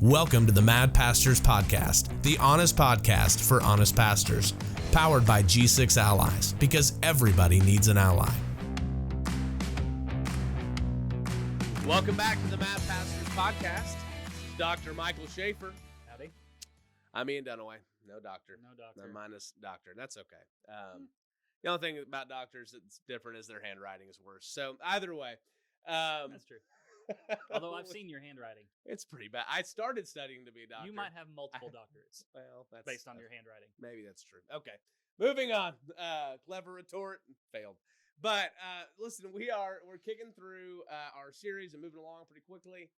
Welcome to the Mad Pastors Podcast, the honest podcast for honest pastors, powered by G6 Allies, because everybody needs an ally. Welcome back to the Mad Pastors Podcast. Dr. Michael Schaefer. Howdy. I'm Ian Dunaway. No doctor. No doctor. I'm minus doctor. That's okay. The only thing about doctors that's different is their handwriting is worse. So either way. That's true. Although I've seen your handwriting. It's pretty bad. I started studying to be a doctor. You might have multiple doctorates. Well, that's based on your handwriting. Maybe that's true. Okay. Moving on. Clever retort. Failed. But listen, we're kicking through our series and moving along pretty quickly.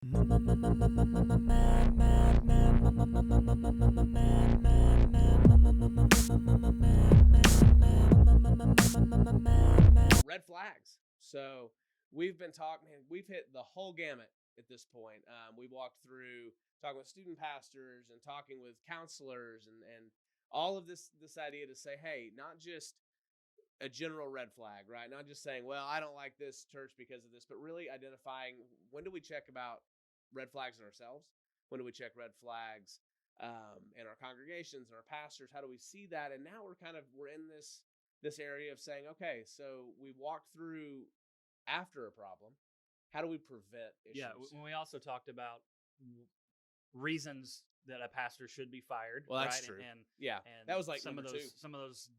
Red flags. So we've been talking, we've hit the whole gamut at this point. We've walked through talking with student pastors and talking with counselors and all of this idea to say, hey, not just a general red flag, right? Not just saying, well, I don't like this church because of this, but really identifying when do we check about red flags in ourselves? When do we check red flags in our congregations and our pastors? How do we see that? And now we're in this area of saying, okay, so we walked through after a problem, how do we prevent issues? Yeah, when we also talked about reasons that a pastor should be fired. Well, that's right? true. And that was like some of two. those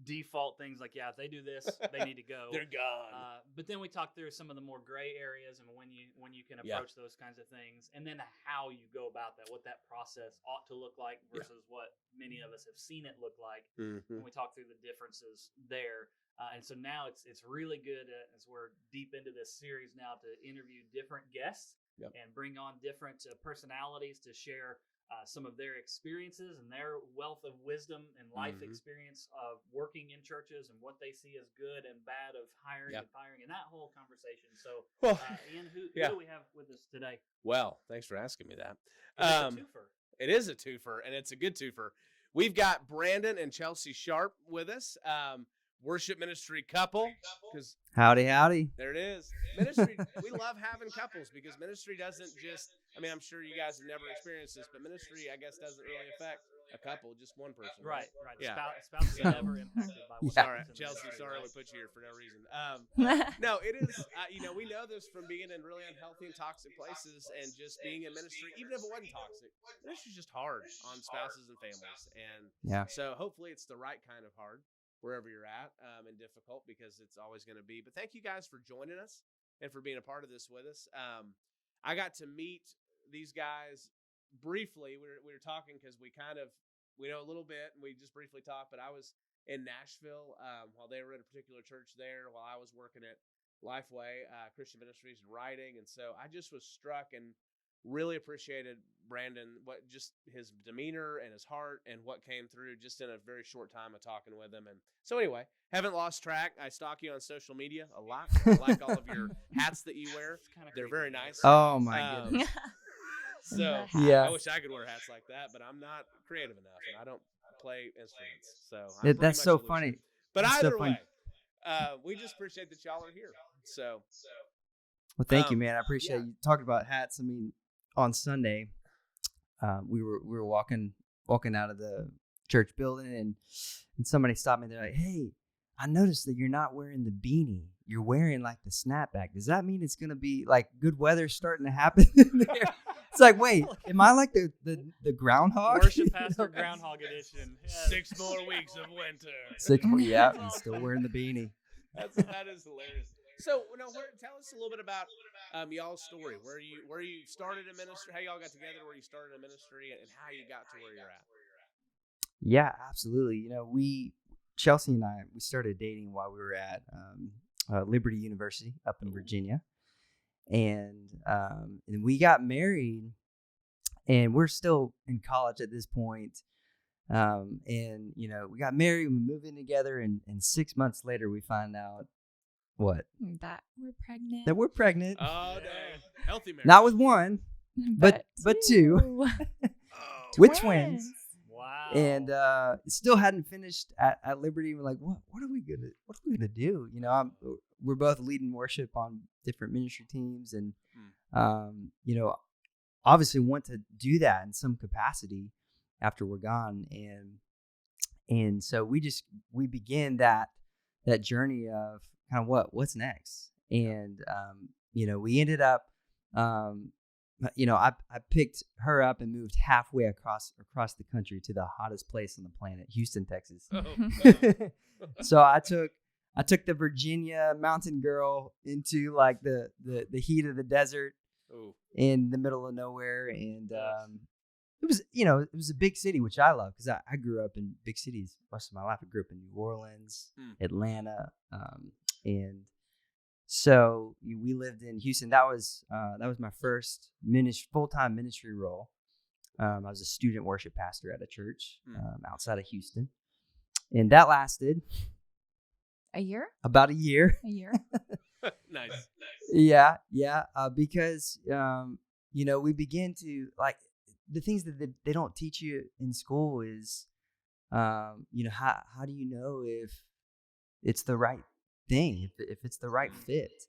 default things, like if they do this, they need to go. They're gone. But then we talked through some of the more gray areas and when you can approach those kinds of things, and then how you go about that, what that process ought to look like versus what many of us have seen it look like. When we talk through the differences there. And so now it's really good as we're deep into this series now to interview different guests and bring on different personalities to share some of their experiences and their wealth of wisdom and life experience of working in churches and what they see as good and bad of hiring and firing and that whole conversation. So, Ian, who do we have with us today? Well, thanks for asking me that. It's a twofer. It is a twofer, and it's a good twofer. We've got Brandon and Chelsea Sharp with us. Worship ministry couple. Howdy. There it is. Ministry, we love having couples because ministry doesn't just, I'm sure you guys have never experienced this, but ministry, I guess, doesn't really affect a couple, just one person. Right. Yeah. Spouses are never impacted by what Sorry, happens in Chelsea, ministry. sorry we put you here for no reason. No, it is, we know this from being in really unhealthy and toxic places and just being in ministry, even if it wasn't toxic, ministry's just hard on spouses and families. And so hopefully it's the right kind of hard wherever you're at, and difficult because it's always going to be. But thank you guys for joining us and for being a part of this with us. I got to meet these guys briefly. We were talking because we know a little bit and we just briefly talked, but I was in Nashville while they were at a particular church there while I was working at Lifeway Christian Ministries and writing. And so I just was struck and really appreciated Brandon, what just his demeanor and his heart and what came through just in a very short time of talking with him. And so anyway, haven't lost track. I stalk you on social media a lot. I like all of your hats that you wear. They're very nice. Oh my goodness. So yeah, I wish I could wear hats like that, but I'm not creative enough and I don't play instruments. So that's so funny. But that's either way, we just appreciate that y'all are here. So well, thank you, man. I appreciate you talking about hats. On Sunday, we were walking out of the church building, and somebody stopped me. They're like, "Hey, I noticed that you're not wearing the beanie. You're wearing like the snapback. Does that mean it's gonna be like good weather starting to happen there?" It's like, wait, am I like the groundhog? Worship pastor groundhog edition. Yes. 6 more weeks of winter. 6 more, yeah. I'm still wearing the beanie. That is hilarious. So, tell us a little bit about y'all's story. Where you started in ministry, how y'all got together, where you started in ministry, and how you got to where you're at. Yeah, absolutely. Chelsea and I, we started dating while we were at Liberty University up in Virginia, and we got married, and we're still in college at this point. We got married, we moved in together, and 6 months later, we find out. What? That we're pregnant. Oh, dang. Healthy marriage. Not with one, but two. With twins. Wow. And still hadn't finished at Liberty. We're like, what are we gonna do? We're both leading worship on different ministry teams, and obviously want to do that in some capacity after we're gone. And so we begin that journey of kind of what's next. And, we ended up, I picked her up and moved halfway across the country to the hottest place on the planet, Houston, Texas. So I took the Virginia mountain girl into like the heat of the desert in the middle of nowhere. And it was a big city, which I love because I grew up in big cities most of my life. I grew up in New Orleans, Atlanta, and so we lived in Houston. That was my first full-time ministry role. I was a student worship pastor at a church outside of Houston, and that lasted about a year. Nice. Yeah. Because we begin to like the things that they don't teach you in school is, how do you know if it's the right thing, if it's the right fit.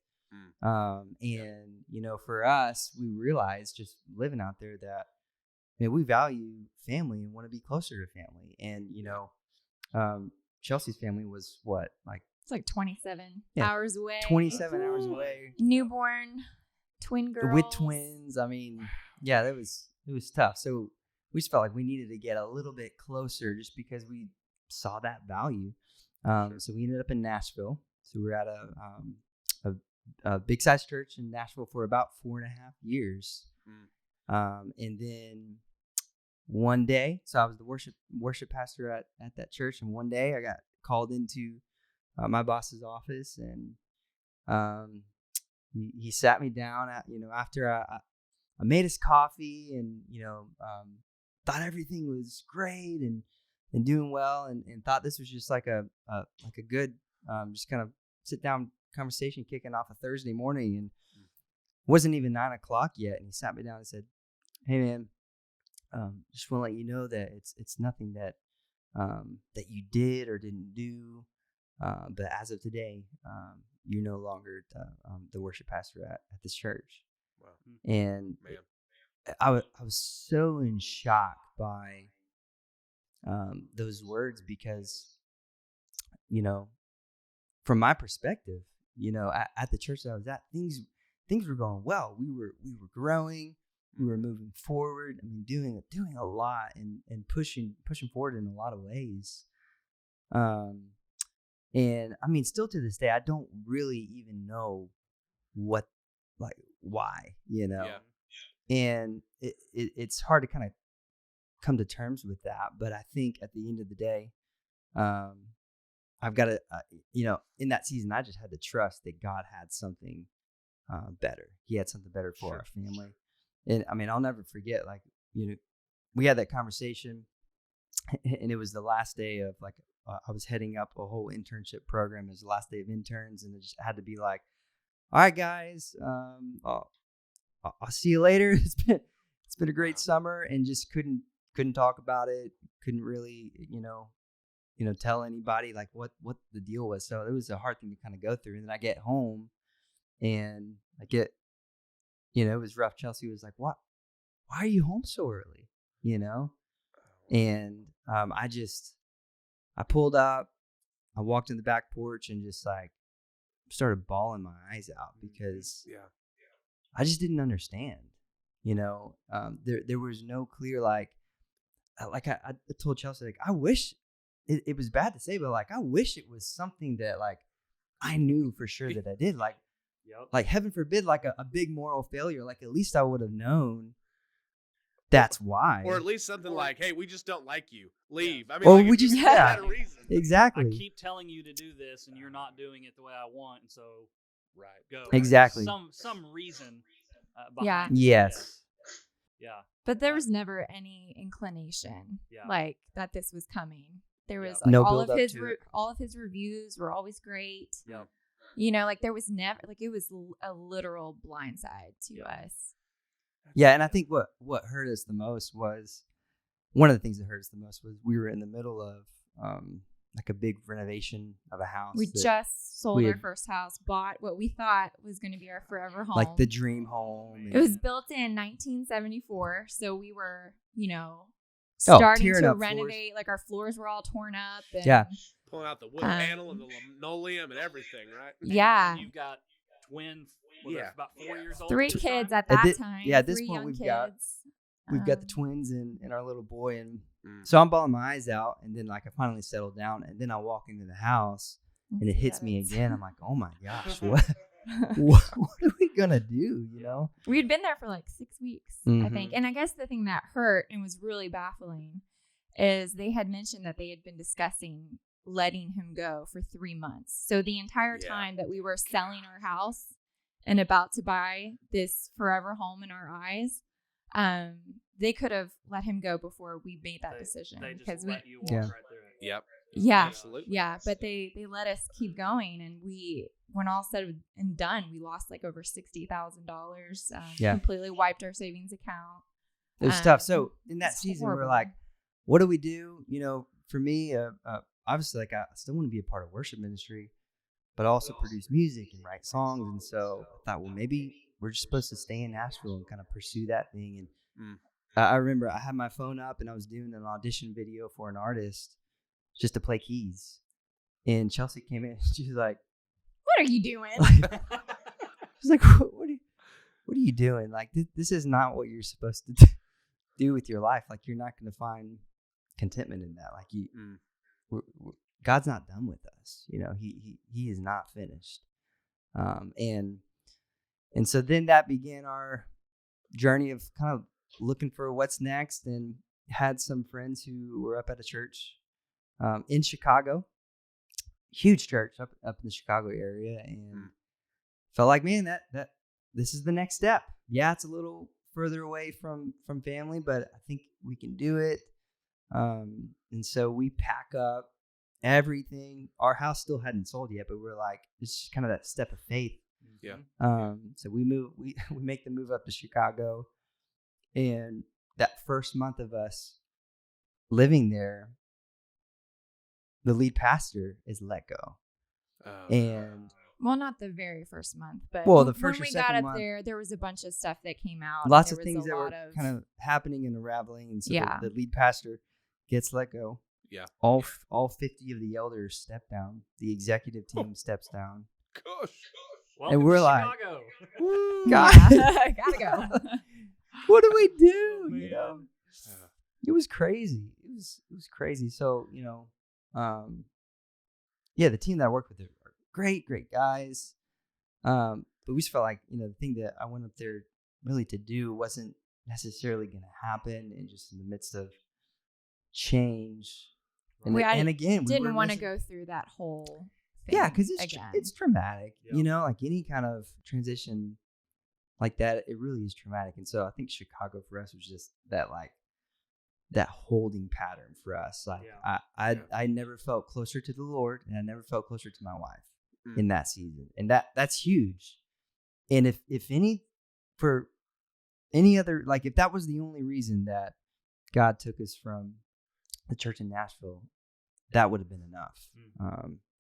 And for us, we realized just living out there that we value family and want to be closer to family. And Chelsea's family was what, like it's like 27 hours away. 27 hours away. Newborn twin girls with twins. I mean, yeah, it was tough. So we just felt like we needed to get a little bit closer just because we saw that value. So we ended up in Nashville. So we were at a big size church in Nashville for about 4.5 years. And then one day, so I was the worship pastor at that church. And one day I got called into my boss's office, and he sat me down after I made us coffee and, thought everything was great and doing well, and thought this was just like a good, just kind of sit down conversation kicking off a Thursday morning, and wasn't even 9:00 yet. And he sat me down and said, "Hey man, just want to let you know that it's nothing that you did or didn't do, but as of today, you're no longer the worship pastor at this church." Wow. And man, I was so in shock by those words because, from my perspective, at the church that I was at, things were going well. We were growing, we were moving forward. I mean, doing a lot and pushing forward in a lot of ways. And I mean, still to this day, I don't really even know why, Yeah. And it's hard to kind of come to terms with that. But I think at the end of the day, I've got to, in that season, I just had to trust that God had something better. He had something better for our family. And I mean, I'll never forget, like, we had that conversation, and it was the last day of I was heading up a whole internship program. It was the last day of interns, and it just had to be like, all right, guys, I'll see you later. It's been a great summer, and just couldn't talk about it. Couldn't really, tell anybody like what the deal was. So it was a hard thing to kind of go through. And then I get home, and I get, it was rough. Chelsea was like, why are you home so early? And I pulled up, I walked in the back porch and just like started bawling my eyes out because I just didn't understand, there was no clear, I told Chelsea, like, I wish it was bad to say, but like, I wish it was something that like I knew for sure that I did, like, like heaven forbid, like a big moral failure, like at least I would have known that's why. Or at least something like, hey, we just don't like you. Leave. Yeah. I mean, or like, we just had a reason. Exactly. I keep telling you to do this, and you're not doing it the way I want, and so go. Exactly. Some reason behind Yeah. it. Yes. Yeah. But there was never any inclination like that this was coming. There was No all build of up his to it. all of his reviews were always great. Yeah. Like there was never it was a literal blindside to us. Yeah, and I think what hurt us the most was, one of the things that hurt us the most was we were in the middle of like a big renovation of a house. We just sold our first house, bought what we thought was going to be our forever home. Like the dream home. It was built in 1974. So we were, starting to renovate. Like our floors were all torn up. And, pulling out the wood panel and the linoleum and everything, right? And you've got twin, about 4 years old. 3 kids at that time. Yeah, at this point we've got the twins and our little boy, and so I'm bawling my eyes out, and then like I finally settled down, and then I walk into the house and it hits me again. I'm like, oh my gosh, what are we gonna do? We'd been there for like 6 weeks, I think, and I guess the thing that hurt and was really baffling is they had mentioned that they had been discussing letting him go for 3 months. So the entire time that we were selling our house and about to buy this forever home in our eyes, they could have let him go before we made that decision. They just let you walk right through it. Yep. Yeah. Absolutely. Yeah. But they let us keep going, and when all said and done, we lost like over $60,000. Completely wiped our savings account. It was tough. So in that season, we were like, what do we do? For me, obviously, like I still want to be a part of worship ministry, but also produce music and write songs. And so I thought, well, maybe we're just supposed to stay in Nashville and kind of pursue that thing. And I remember I had my phone up and I was doing an audition video for an artist just to play keys. And Chelsea came in and she was like, what are you doing? She's like, what are you doing? Like, this is not what you're supposed to do with your life. Like, you're not going to find contentment in that. Like, God's not done with us. He is not finished. And so then that began our journey of kind of looking for what's next, and had some friends who were up at a church in Chicago, huge church up in the Chicago area, and felt like, man, that this is the next step. Yeah, it's a little further away from family, but I think we can do it. And so we pack up everything. Our house still hadn't sold yet, but we're like, it's just kind of that step of faith. Yeah. So we make the move up to Chicago, and that first month of us living there, the lead pastor is let go. And well, not the very first month, but the first when or we got up month, there was a bunch of stuff that came out. Lots of things that were kind of happening and unraveling, and so the lead pastor gets let go. Yeah. All 50 of the elders step down. The executive team steps down. Gosh. Welcome and we're to like, Chicago. God, gotta go. What do we do? It was crazy. It was crazy. So the team that I worked with are great guys. But we just felt like the thing that I went up there really to do wasn't necessarily going to happen, and just in the midst of change. And again, we didn't want to go through that whole thing. Yeah, because it's traumatic. Like any kind of transition like that, it really is traumatic. And so I think Chicago for us was just that holding pattern for us. Like I never felt closer to the Lord, and I never felt closer to my wife in that season. And that's huge. And if for any other, like if that was the only reason that God took us from the church in Nashville, that would have been enough.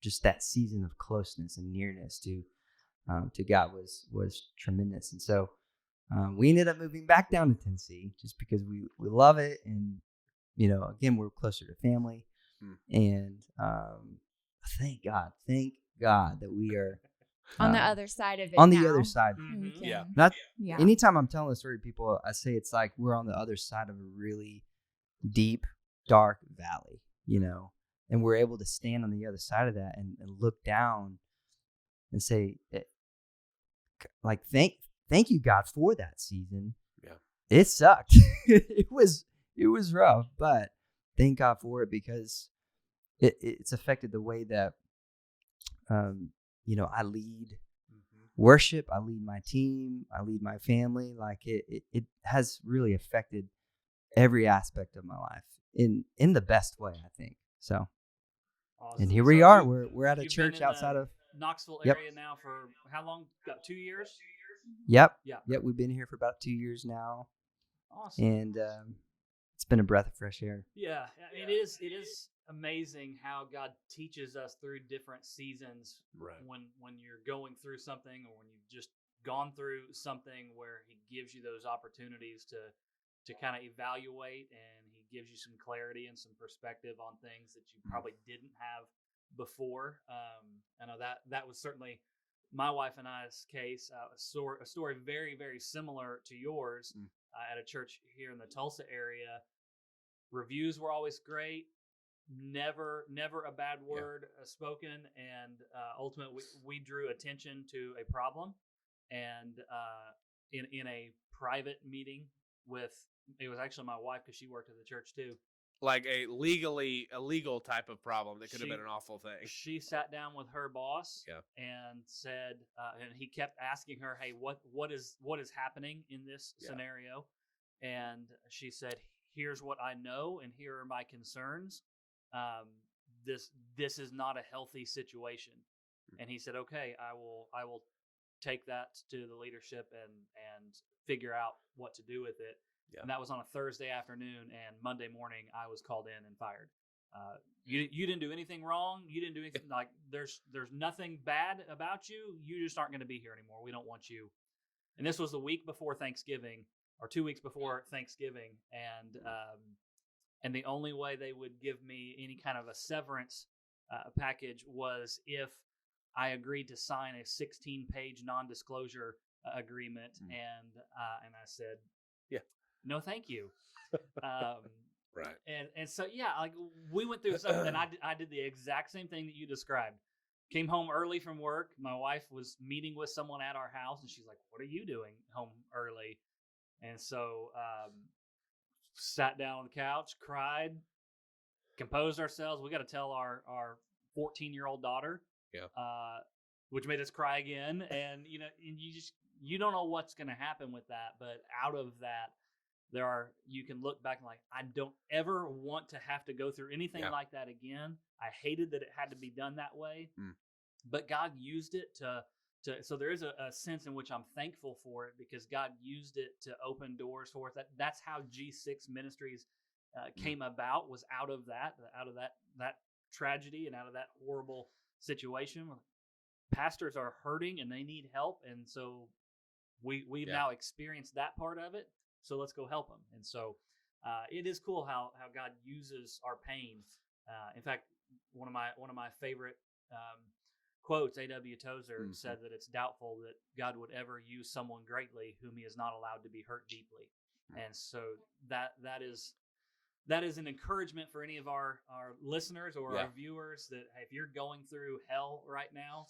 Just that season of closeness and nearness to God was tremendous. And so we ended up moving back down to Tennessee just because we love it, and again, we're closer to family. And thank God that we are on the other side of it. On the other side. Yeah. Anytime I'm telling the story to people, I say it's like we're on the other side of a really deep, dark valley, and we're able to stand on the other side of that and look down and say, like, thank you, God, for that season. Yeah. It sucked. It was rough, but thank God for it, because it's affected the way that I lead worship, I lead my team, I lead my family. Like it has really affected every aspect of my life in the best way, I think. So, awesome. And here we are. We're at a church outside of Knoxville area now for how long? About 2 years? Yep. We've been here for about 2 years now. Awesome. And it's been a breath of fresh air. Yeah, I mean, it is amazing how God teaches us through different seasons. Right. When you're going through something, or when you've just gone through something, where He gives you those opportunities to kind of evaluate, and He gives you some clarity and some perspective on things that you probably didn't have before. I know that was certainly my wife and I's case. A story very, very similar to yours. At a church here in the Tulsa area, reviews were always great. Never a bad word spoken, and ultimately we drew attention to a problem, and in a private meeting with, it was actually my wife, because she worked at the church too. Like a legal type of problem that could have been an awful thing. She sat down with her boss and said, and he kept asking her, "Hey, what is happening in this scenario?" And she said, "Here's what I know, and here are my concerns. This is not a healthy situation." And he said, "Okay, I will take that to the leadership and figure out what to do with it." Yeah. And that was on a Thursday afternoon, and Monday morning I was called in and fired. You didn't do anything wrong. You didn't do anything, like there's nothing bad about you. You just aren't going to be here anymore. We don't want you. And this was the week before Thanksgiving, or 2 weeks before Thanksgiving, and the only way they would give me any kind of a severance package was if I agreed to sign a 16-page non-disclosure agreement, and I said, no, thank you. Right. And so, like, we went through something, and I did the exact same thing that you described. Came home early from work. My wife was meeting with someone at our house, and she's like, "What are you doing home early?" And so, sat down on the couch, cried, composed ourselves. We got to tell our 14-year-old daughter, which made us cry again. And and you don't know what's going to happen with that, but out of that, you can look back and like, I don't ever want to have to go through anything like that again. I hated that it had to be done that way, but God used it to so there is a sense in which I'm thankful for it, because God used it to open doors for us. That's how G6 Ministries came about, was out of that tragedy and out of that horrible situation. Pastors are hurting and they need help, and so we've now experienced that part of it. So let's go help them. And so it is cool how God uses our pain. In fact, one of my favorite quotes, A.W. Tozer said that it's doubtful that God would ever use someone greatly whom He is not allowed to be hurt deeply. And so that is an encouragement for any of our listeners or our viewers, that hey, if you're going through hell right now,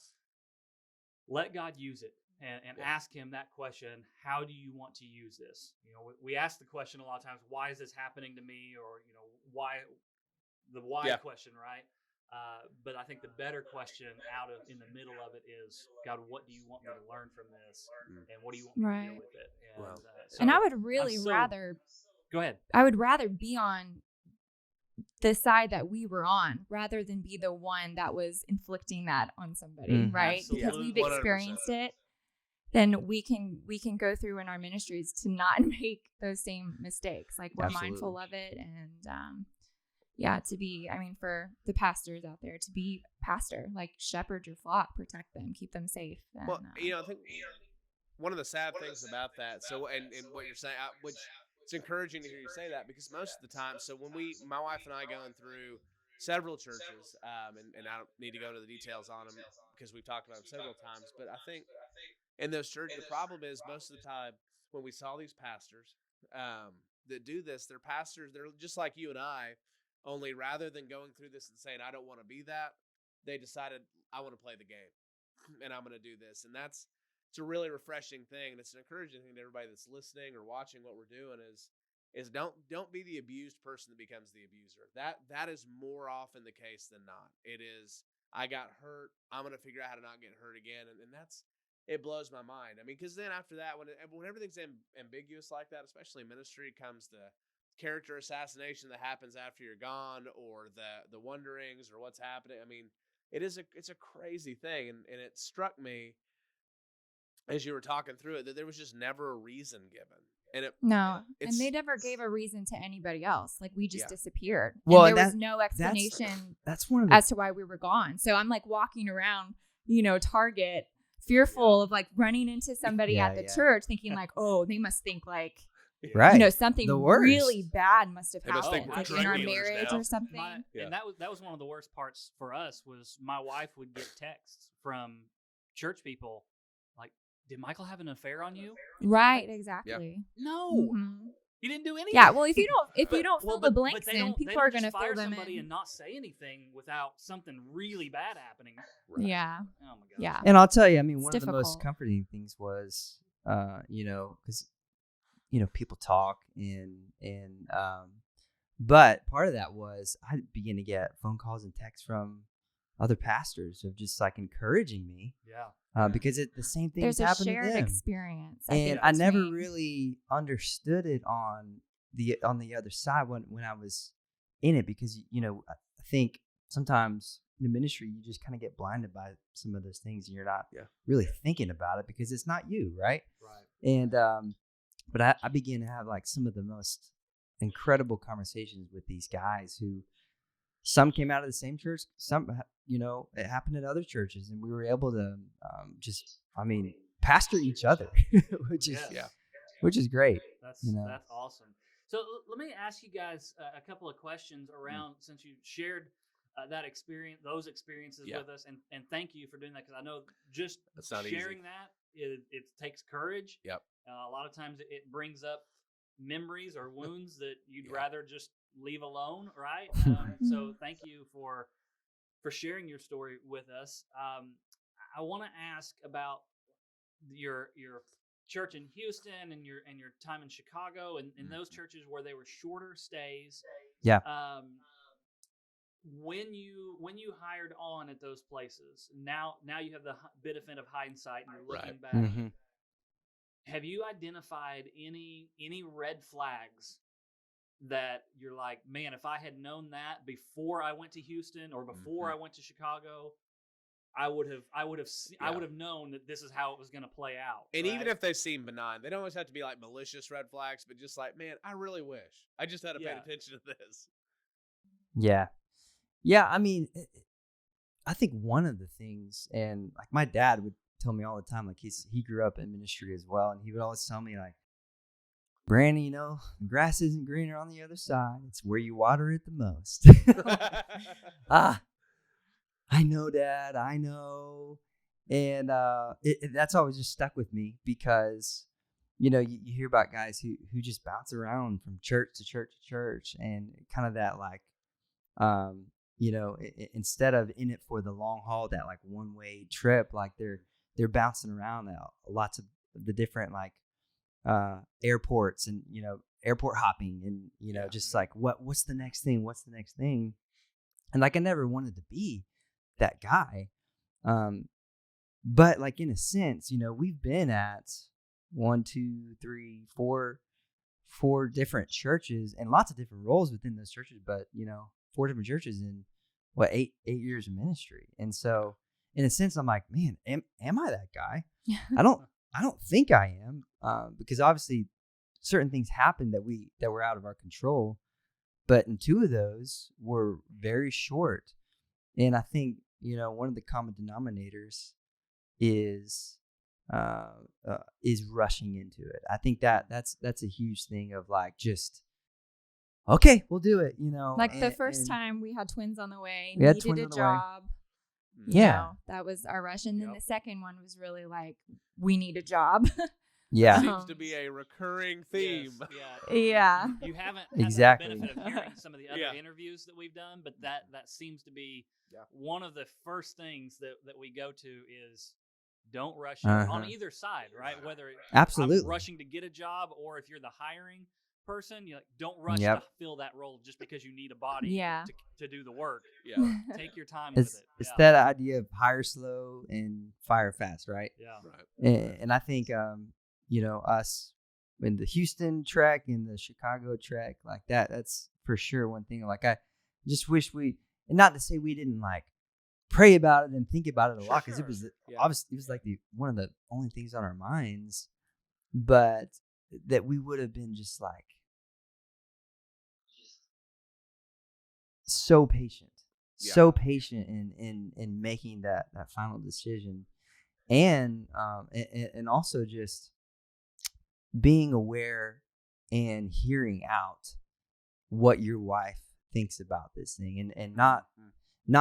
let God use it. And ask Him that question: how do you want to use this? We ask the question a lot of times, why is this happening to me? Or why question, right? But I think the better question in the middle of it is, God, what do you want me to learn from this? And what do you want me to do with it? And I would really rather go ahead. I would rather be on the side that we were on, rather than be the one that was inflicting that on somebody, right? Absolutely. Because we've experienced 100%. It. Then we can go through in our ministries to not make those same mistakes. Like, we're mindful of it, and to be, for the pastors out there, to be pastor, like, shepherd your flock, protect them, keep them safe. And, I think one of the sad things about that, so and what you're saying, which it's encouraging to hear you say that, because most of the time, so when my wife and I going through several churches, and I don't need to go into the details on them because we've talked about them several times, but I think in those churches, the problem is most of the time when we saw these pastors that do this, they're pastors, they're just like you and I, only rather than going through this and saying, I don't want to be that, they decided, I want to play the game and I'm going to do this. And it's a really refreshing thing. And it's an encouraging thing to everybody that's listening or watching what we're doing is don't be the abused person that becomes the abuser. That is more often the case than not. It is, I got hurt, I'm going to figure out how to not get hurt again. And it blows my mind. Because then after that, when everything's ambiguous like that, especially in ministry, comes the character assassination that happens after you're gone, or the wonderings, or what's happening. It's a crazy thing. And it struck me as you were talking through it that there was just never a reason given. And and they never gave a reason to anybody else. Like we just disappeared. Well, and there was no explanation that's one of as to why we were gone. So I'm like walking around, Target, fearful of like running into somebody at the church, thinking like, oh, they must think like, something really bad must have happened, like in our marriage or something. And that was one of the worst parts for us. Was my wife would get texts from church people like, did Michael have an affair on you? Right, exactly. No, he didn't do anything. Yeah, well, if you don't fill the blanks in, people are going to fill them in and not say anything without something really bad happening. Right. Yeah. Oh my God. Yeah. And I'll tell you, I mean, one difficult. of the most comforting things was, because people talk but part of that was I began to get phone calls and texts from other pastors of just like encouraging me. Yeah. Because the same thing There's happened a shared to them. experience. And I never really understood it on the other side when I was in it, because I think sometimes in the ministry you just kind of get blinded by some of those things and you're not really thinking about it because it's not you, right? And but I began to have like some of the most incredible conversations with these guys who some came out of the same church, some it happened at other churches, and we were able to pastor each other, which is great. That's awesome. So let me ask you guys a couple of questions around since you shared those experiences with us, and thank you for doing that, because I know just sharing it takes courage. Yep. A lot of times it brings up memories or wounds that you'd rather just leave alone, right? So thank you for sharing your story with us. I want to ask about your church in Houston and your time in Chicago and those churches where they were shorter stays. Yeah. When you hired on at those places, now you have the benefit of hindsight and you're looking back. Mm-hmm. Have you identified any red flags that you're like, man, if I had known that before I went to Houston or before I went to Chicago, I would have known that this is how it was going to play out. And right? even if they seem benign, they don't always have to be like malicious red flags, but just like, man, I really wish I just had to pay attention to this. Yeah. Yeah. I mean, I think one of the things, and like my dad would tell me all the time, like he grew up in ministry as well, and he would always tell me like, Brandon, the grass isn't greener on the other side. It's where you water it the most. I know, Dad. I know. And that's always just stuck with me because, you hear about guys who just bounce around from church to church to church, and kind of that like, instead of in it for the long haul, that like one-way trip, like they're bouncing around at lots of the different like airports and airport hopping and just like what's the next thing, and like I never wanted to be that guy, but like in a sense we've been at 1, 2, 3, 4 different churches and lots of different roles within those churches, but 4 different churches in 8 years of ministry. And so in a sense I'm like, man, am I that guy? I don't think I am, because obviously certain things happened that were out of our control, but in 2 of those were very short. And I think one of the common denominators is rushing into it. I think that's a huge thing of like, just okay, we'll do it. Like the first time we had twins on the way, we had needed twins a on the job. That was our rush. And then the second one was really like, we need a job. Yeah. Seems to be a recurring theme. Yes, yeah. You haven't exactly had the benefit of hearing some of the other interviews that we've done, but that seems to be one of the first things that we go to is don't rush on either side, right? Whether absolutely I'm rushing to get a job, or if you're the hiring person, you're like, don't rush to fill that role just because you need a body to do the work. Yeah. Take your time with it. It's that idea of hire slow and fire fast, right? Yeah. Right. And I think us in the Houston trek and the Chicago trek, like that's for sure one thing. Like I just wish and not to say we didn't like pray about it and think about it a lot, because it was obviously it was like one of the only things on our minds, but that we would have been just like so patient, in making that final decision, and also just being aware and hearing out what your wife thinks about this thing, and not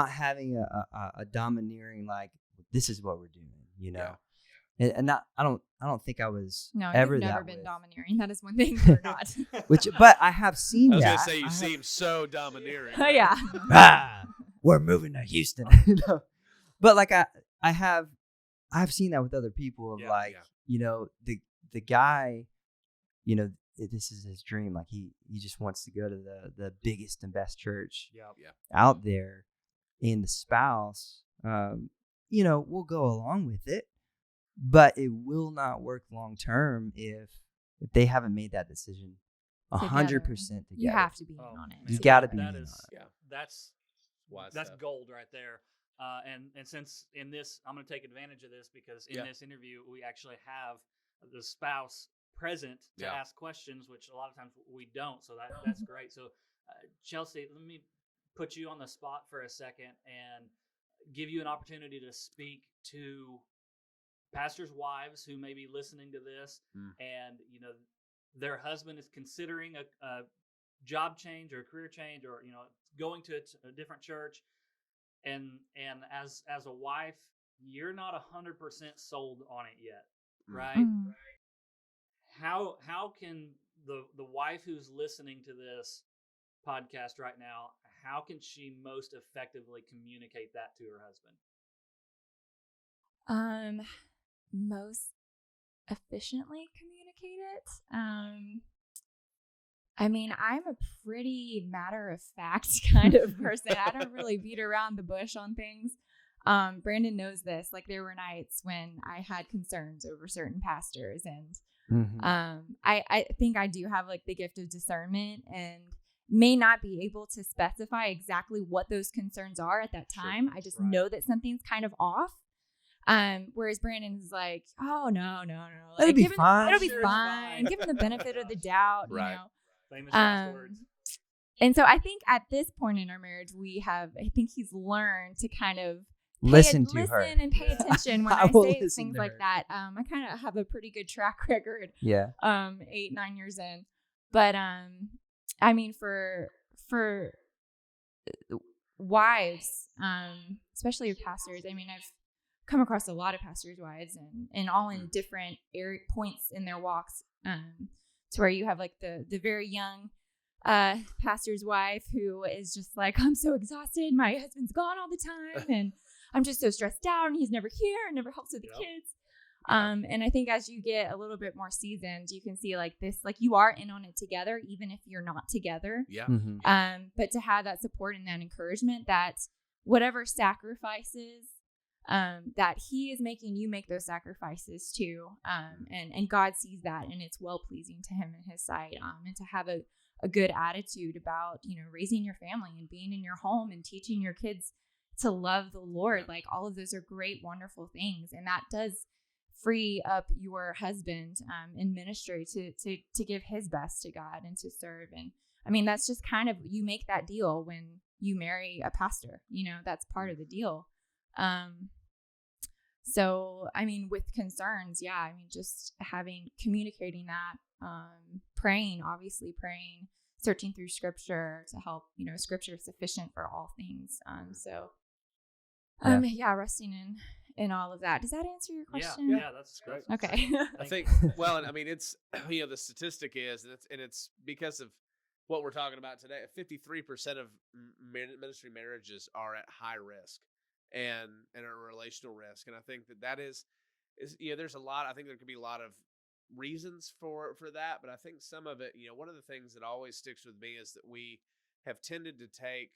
having a domineering, like, this is what we're doing, and not, I don't think I was ever you've never that been with. dominating. That is one thing you're not. But I have seen I was that. gonna say you seem so domineering. Oh yeah. We're moving to Houston. But like I've seen that with other people of the guy, this is his dream. Like he just wants to go to the biggest and best church out there, and the spouse, will go along with it, but it will not work long term if they haven't made that decision 100% together. You have to be in on it. You got to be in on it. Yeah. That's gold right there. And since in this, I'm going to take advantage of this because in this interview we actually have the spouse present to ask questions, which a lot of times we don't. So that's great. So Chelsea, let me put you on the spot for a second and give you an opportunity to speak to pastors' wives who may be listening to this, and their husband is considering a job change or a career change, or going to a different church, and as a wife, you're not 100% sold on it yet, right? Mm-hmm. How can the wife who's listening to this podcast right now, how can she most effectively communicate that to her husband? Most efficiently communicate it. I mean, I'm a pretty matter of fact kind of person. I don't really beat around the bush on things. Brandon knows this. Like, there were nights when I had concerns over certain pastors, and I think I do have like the gift of discernment, and may not be able to specify exactly what those concerns are at that time. I just know that something's kind of off. Whereas Brandon is like, oh no. Like, It'll be fine. It'll be fine. Give him the benefit of the doubt, Right. Famous last words. And so I think at this point in our marriage, I think he's learned to kind of listen her and pay attention when I say things like that. I kind of have a pretty good track record. Yeah. 8-9 years in, but I mean, for wives, especially with pastors, I mean, I've come across a lot of pastors' wives, and all in different points in their walks, to where you have like the very young pastor's wife who is just like, I'm so exhausted, my husband's gone all the time, and I'm just so stressed out, and he's never here and never helps with the kids. And I think as you get a little bit more seasoned, you can see like this, like you are in on it together, even if you're not together. Yeah. Mm-hmm. But to have that support and that encouragement, that whatever sacrifices that he is making, you make those sacrifices too. And God sees that, and it's well pleasing to him in his sight. And to have a good attitude about, raising your family and being in your home and teaching your kids to love the Lord. Like, all of those are great, wonderful things. And that does free up your husband in ministry to give his best to God and to serve. And I mean, that's just kind of, you make that deal when you marry a pastor, that's part of the deal. So, I mean, with concerns, just communicating that, praying, searching through scripture to help, scripture is sufficient for all things. Resting in all of that. Does that answer your question? Yeah, that's great. Okay. I think, well, and I mean, it's, the statistic is, and it's because of what we're talking about today, 53% of ministry marriages are at high risk and a relational risk. And I think that is there's a lot, I think there could be a lot of reasons for that, but I think some of it, one of the things that always sticks with me is that we have tended to take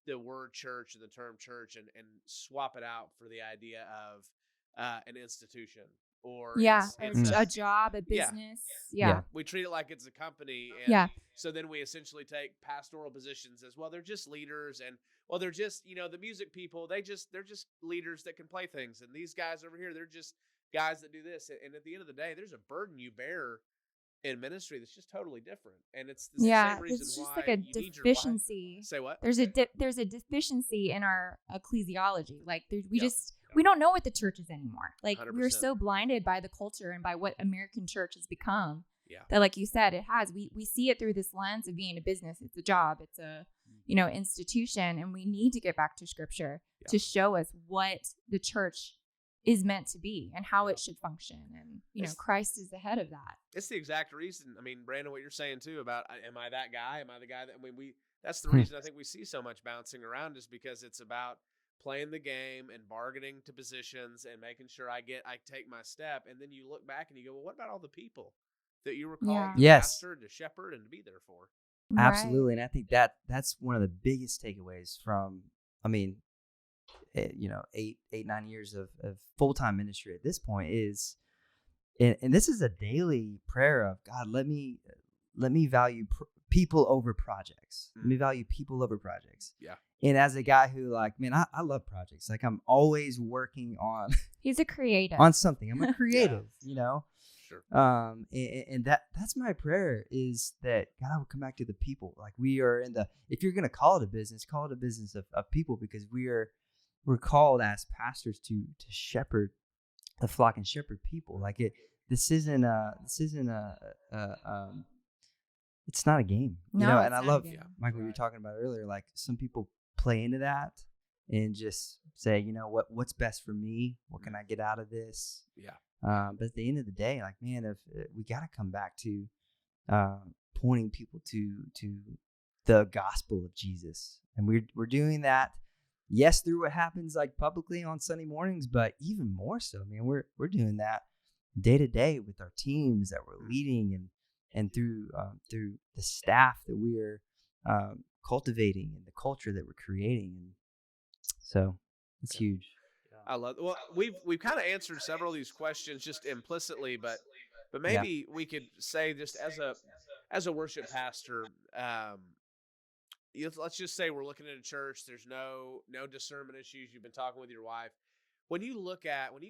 the word church and the term church and swap it out for the idea of an institution or it's a job, a business. Yeah. We treat it like it's a company. And so then we essentially take pastoral positions as, well, they're just leaders, and, well, they're just, the music people, they're just leaders that can play things. And these guys over here, they're just guys that do this. And at the end of the day, there's a burden you bear in ministry that's just totally different. And it's the same reason it's just why like a you need your deficiency. Say what? There's a deficiency in our ecclesiology. Like we don't know what the church is anymore. Like 100%. we're so blinded by the culture and by what American church has become. Yeah. That, like you said, we see it through this lens of being a business. It's a job. It's a institution, and we need to get back to Scripture to show us what the church is meant to be and how it should function. And Christ is the head of that. It's the exact reason. I mean, Brandon, what you're saying too about, am I that guy? Am I the guy that? I mean, that's the reason I think we see so much bouncing around, is because it's about playing the game and bargaining to positions and making sure I take my step. And then you look back and you go, well, what about all the people that you were called to pastor, to shepherd, and to be there for? Absolutely. And I think that's one of the biggest takeaways from, 8-9 years of full-time ministry at this point is, and this is a daily prayer of, God, let me value people over projects. Let me value people over projects. Yeah. And as a guy who, like, man, I love projects. Like, I'm always working on. He's a creative. On something. I'm a creative, Sure. And that's my prayer, is that God will come back to the people. Like, we are if you're going to call it a business of people, because we're called as pastors to shepherd the flock and shepherd people. Like, this isn't it's not a game, and I love, Michael, you were talking about earlier, like, some people play into that and just say, what's best for me? What can I get out of this? Yeah. But at the end of the day, like, man, if we got to come back to pointing people to the gospel of Jesus, and we're doing that, yes, through what happens, like, publicly on Sunday mornings, but even more so, man, we're doing that day to day with our teams that we're leading, and through the staff that we're cultivating, and the culture that we're creating, and so it's huge. I love. Well, we've kind of answered several of these questions just implicitly, but maybe we could say, just as a worship pastor, let's just say we're looking at a church. There's no discernment issues. You've been talking with your wife. When you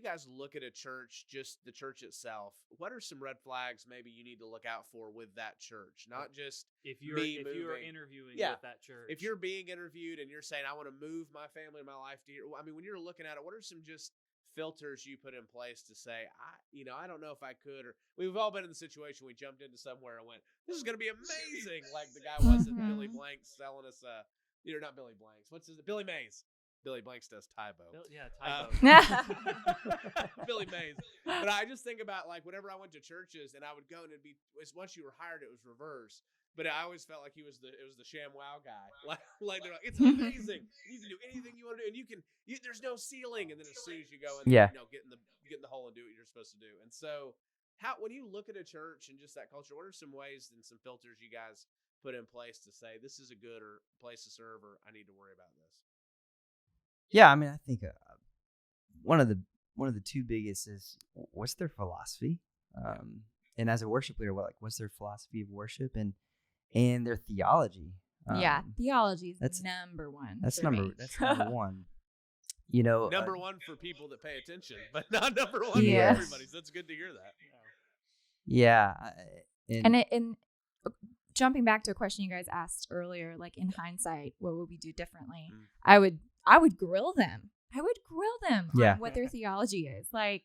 guys look at a church, just the church itself, what are some red flags maybe you need to look out for with that church? Not just if you're interviewing with that church. If you're being interviewed and you're saying, I want to move my family and my life to here. I mean, when you're looking at it, what are some just filters you put in place to say, I don't know if I could, or we've all been in the situation, we jumped into somewhere and went, this is going to be amazing. Like the guy wasn't Billy Blanks selling us not Billy Blanks. Billy Mays. Billy Blanks does Tybo. Tybo. Billy Mays. But I just think about, like, whenever I went to churches and I would go, and once you were hired, it was reverse. But I always felt like it was the ShamWow guy. Like they're like, it's amazing. You can do anything you want to do, and there's no ceiling. And then as soon as you go in, get in the hole and do what you're supposed to do. And so, when you look at a church and just that culture, what are some ways and some filters you guys put in place to say this is a good or place to serve, or I need to worry about this? Yeah, I mean, I think one of the two biggest is, what's their philosophy, and as a worship leader, what's their philosophy of worship, and their theology. Theology is number one. That's number one. Number one for people that pay attention, but not number one for everybody. So that's good to hear that. Yeah, and jumping back to a question you guys asked earlier, like, in hindsight, what would we do differently? I would grill them. On what their theology is. Like,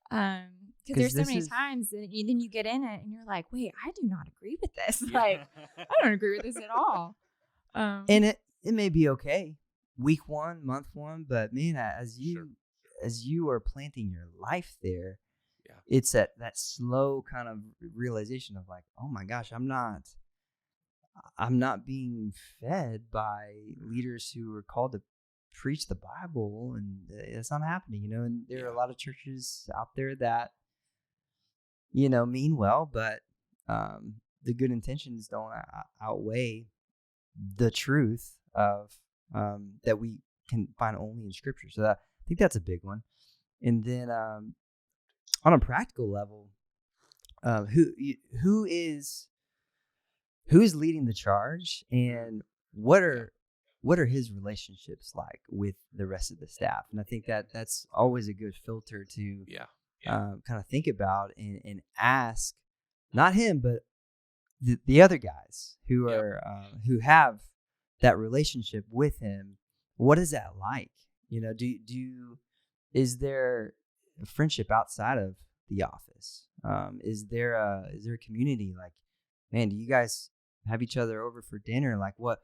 because there's so many times that then you get in it and you're like, wait, I do not agree with this. Like, I don't agree with this at all. And it may be okay, week 1, month 1, but man, as you are planting your life there, it's that slow kind of realization of, like, oh my gosh, I'm not being fed by leaders who are called to preach the Bible, and it's not happening, and there are a lot of churches out there that, mean well, but the good intentions don't outweigh the truth of that we can find only in Scripture. So I think that's a big one. And then on a practical level, who is leading the charge, and what are his relationships like with the rest of the staff? And I think that's always a good filter to kind of think about and ask not him, but the other guys who are who have that relationship with him. What is that like? Is there a friendship outside of the office? Is there a community? Like, man, do you guys have each other over for dinner? Like, what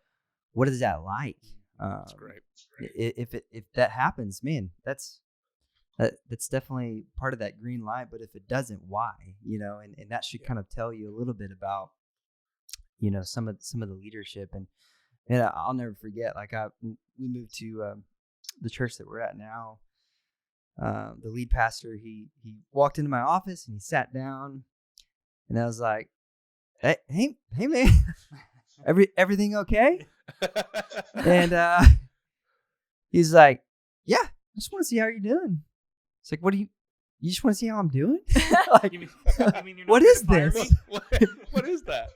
is that like? That's great. If that happens, man, that's definitely part of that green light. But if it doesn't, why? And that should kind of tell you a little bit about some of the leadership. And I'll never forget. Like, we moved to the church that we're at now. The lead pastor, he walked into my office and he sat down, and I was like, hey man, everything okay? And he's like, yeah, I just want to see how you're doing. It's like, what do you just want to see how I'm doing? Like, You mean you're not what here is to fire this? me? What is that?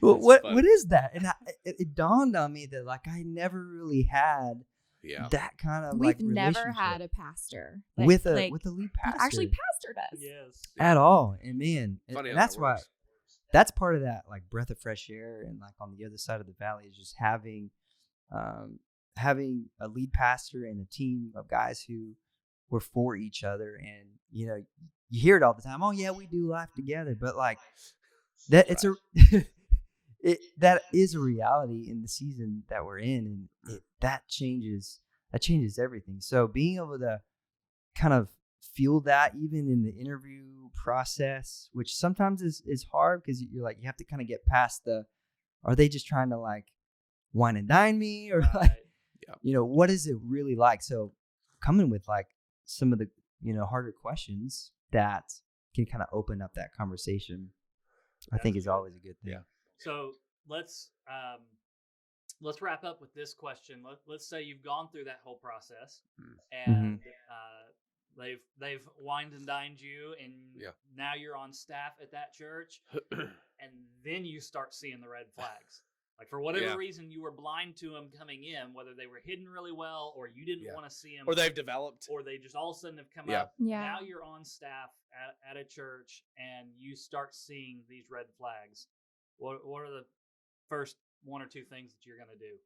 What is that? And it dawned on me that, like, I never really had that kind of We've like never relationship had a pastor with a lead pastor. Actually, pastored us. Yes. At all. And man, Funny and how that's that why works. that's part of that, like, breath of fresh air. And like on the other side of the valley is just having a lead pastor and a team of guys who were for each other. And you hear it all the time. Oh yeah, we do life together. But like that, it's that is a reality in the season that we're in, and that changes everything. So being able to kind of feel that even in the interview process, which sometimes is hard because you're like, you have to kind of get past are they just trying to like wine and dine me, or like, what is it really like? So coming with like some of the harder questions that can kind of open up that conversation, I think is always a good thing. Yeah. So let's wrap up with this question. Let's say you've gone through that whole process, and they've wined and dined you, and now you're on staff at that church, and then you start seeing the red flags. Like, for whatever reason, you were blind to them coming in, whether they were hidden really well, or you didn't want to see them, or they've developed, or they just all of a sudden have come up. Yeah. Now you're on staff at a church, and you start seeing these red flags. What are the first one or two things that you're going to do,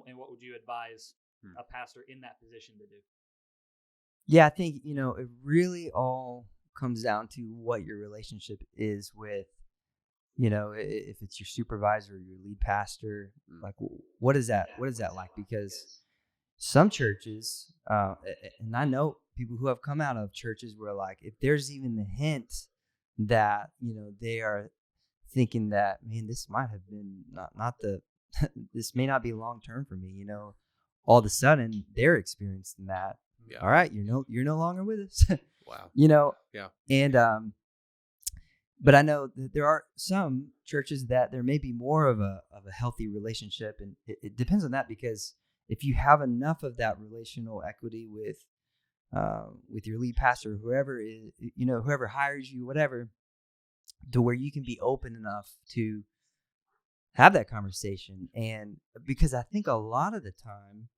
and what would you advise a pastor in that position to do? Yeah, I think it really all comes down to what your relationship is with, if it's your supervisor or your lead pastor. Like, what is that like? Because some churches, and I know people who have come out of churches where, like, if there's even the hint that they are thinking that, man, this might have been not the this may not be long term for me, all of a sudden they're experiencing that. All right, you're no longer with us. Wow. And but I know that there are some churches that there may be more of a healthy relationship, and it depends on that, because if you have enough of that relational equity with your lead pastor, whoever is, whoever hires you, whatever, to where you can be open enough to have that conversation. And because I think a lot of the time,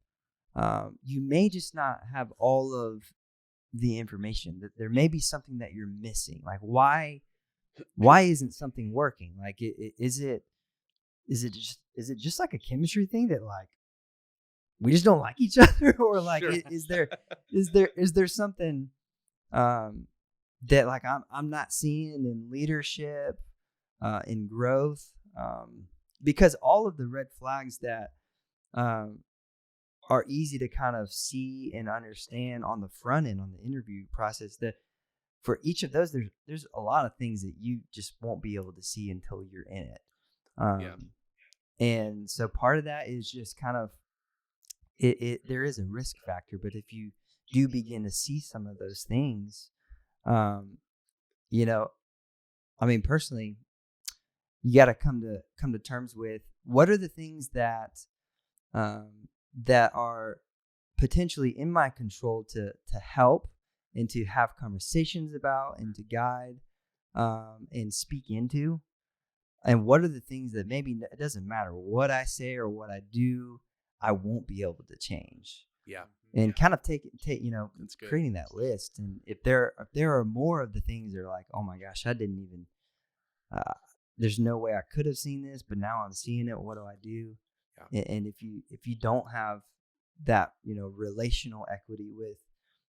you may just not have all of the information, that there may be something that you're missing. Like, why isn't something working? Like, is it just like a chemistry thing that, like, we just don't like each other, or like, Sure. is there something that, like, I'm not seeing in leadership, in growth, because all of the red flags that are easy to kind of see and understand on the front end, on the interview process, that for each of those, there's a lot of things that you just won't be able to see until you're in it. And so part of that is just kind of, there is a risk factor, but if you do begin to see some of those things, I mean, personally, you got to come to terms with what are the things that are potentially in my control to help and to have conversations about and to guide and speak into, and what are the things that maybe it doesn't matter what I say or what I do, I won't be able to change. And kind of take creating that list. And if there are more of the things that are like, oh my gosh, I didn't there's no way I could have seen this, but now I'm seeing it. What do I do? Yeah. And if you don't have that, relational equity with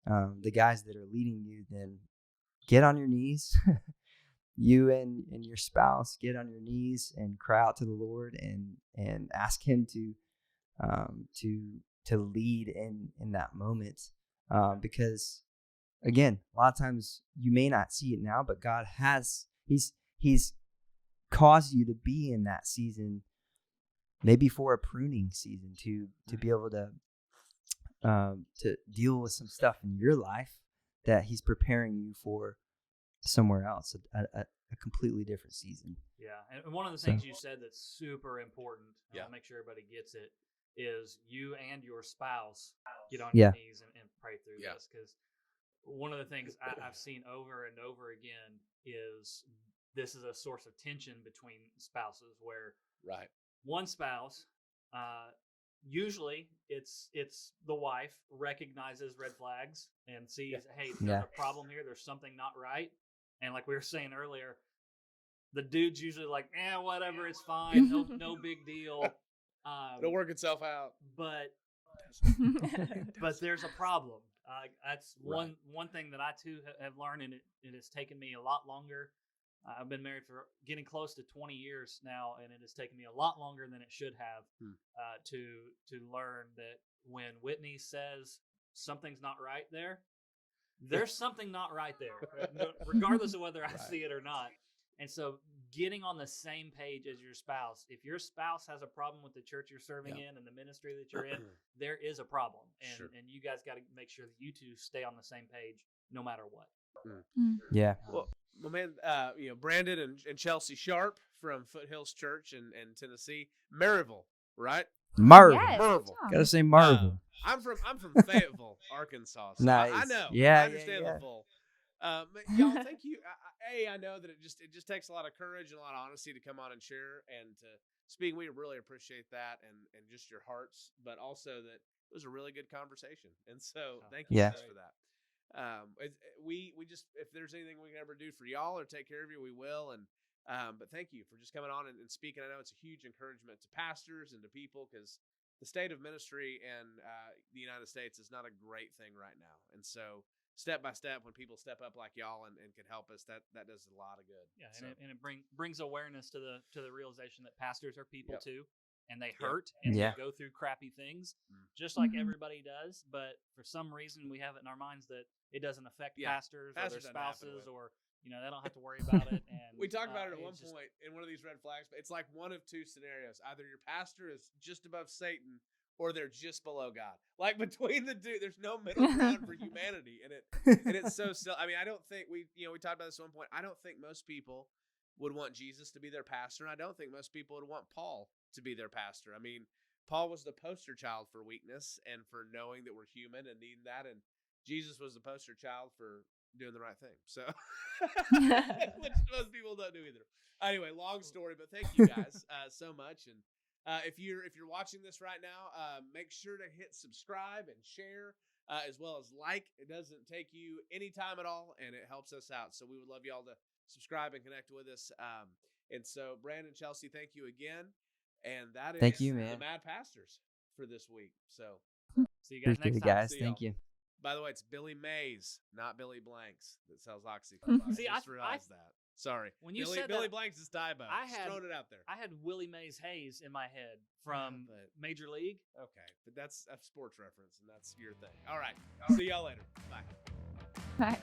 the guys that are leading you, then get on your knees. You and your spouse get on your knees and cry out to the Lord and ask Him to lead in that moment. Because again, a lot of times you may not see it now, but God He's caused you to be in that season, maybe for a pruning season, to be able to deal with some stuff in your life that He's preparing you for somewhere else, a completely different season. Yeah, and one of the things you said that's super important, and I'll make sure everybody gets it, is you and your spouse get on your knees and pray through this. Because one of the things I've seen over and over again is this is a source of tension between spouses, where one spouse, usually it's the wife, recognizes red flags and sees, hey, there's a problem here, there's something not right. And like we were saying earlier, the dude's usually like, whatever, it's fine, no big deal. It'll work itself out. But there's a problem. That's one thing that I too have learned, and it has taken me a lot longer. I've been married for getting close to 20 years now, and it has taken me a lot longer than it should have to learn that when Whitney says something's not right there's something not right there, regardless of whether I see it or not. And so getting on the same page as your spouse, if your spouse has a problem with the church you're serving in and the ministry that you're in, there is a problem. And you guys got to make sure that you two stay on the same page no matter what. Yeah. Well, man, Brandon and Chelsea Sharp from Foothills Church in Tennessee, Maryville, right? Marvel. Gotta say Marvel. I'm from Fayetteville, Arkansas. So nice. I know. Yeah, I understand the full. Y'all, thank you. I know that it just takes a lot of courage and a lot of honesty to come on and share and to speak. We really appreciate that and just your hearts, but also that it was a really good conversation. And so thank you guys for that. We just, if there's anything we can ever do for y'all or take care of you, we will. And but thank you for just coming on and speaking. I know it's a huge encouragement to pastors and to people, because the state of ministry in the United States is not a great thing right now. And so step by step, when people step up like y'all and can help us, that does a lot of good. Yeah, so. and it brings awareness to the realization that pastors are people too, and they hurt and they go through crappy things just like everybody does. But for some reason, we have it in our minds that it doesn't affect pastors or their spouses, or they don't have to worry about it. And we talked about it at one point in one of these red flags, but it's like one of two scenarios: either your pastor is just above Satan, or they're just below God. Like between the two, there's no middle ground for humanity. And it's so silly. I mean, I don't think we talked about this at one point. I don't think most people would want Jesus to be their pastor. And I don't think most people would want Paul to be their pastor. I mean, Paul was the poster child for weakness and for knowing that we're human and needing that. And Jesus was the poster child for doing the right thing. So, which most people don't do either. Anyway, long story, but thank you guys so much. And if you're watching this right now, make sure to hit subscribe and share, as well as like. It doesn't take you any time at all, and it helps us out. So we would love y'all to subscribe and connect with us. And so, Brandon, Chelsea, thank you again. And that is the Mad Pastors for this week. So see you guys next time. Guys. Thank you. By the way, it's Billy Mays, not Billy Blanks, that sells OxyContin. See, I just realized that. Sorry. When you said Billy Blanks is Tybo. Just throwing it out there. I had Willie Mays Hayes in my head from Major League. Okay, but that's a sports reference, and that's your thing. All right. See y'all later. Bye. Bye.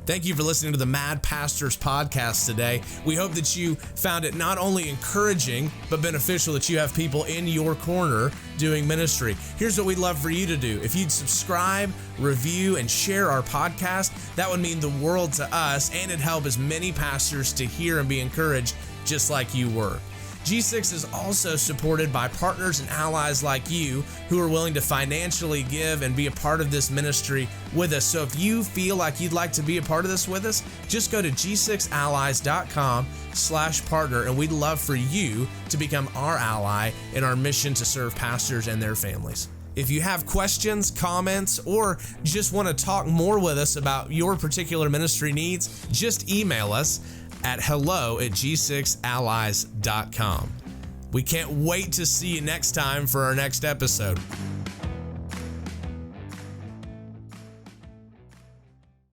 Thank you for listening to the Mad Pastors podcast today. We hope that you found it not only encouraging, but beneficial that you have people in your corner doing ministry. Here's what we'd love for you to do. If you'd subscribe, review, and share our podcast, that would mean the world to us, and it'd help as many pastors to hear and be encouraged just like you were. G6 is also supported by partners and allies like you who are willing to financially give and be a part of this ministry with us. So if you feel like you'd like to be a part of this with us, just go to g6allies.com/partner, and we'd love for you to become our ally in our mission to serve pastors and their families. If you have questions, comments, or just want to talk more with us about your particular ministry needs, just email us at hello@g6allies.com. We can't wait to see you next time for our next episode.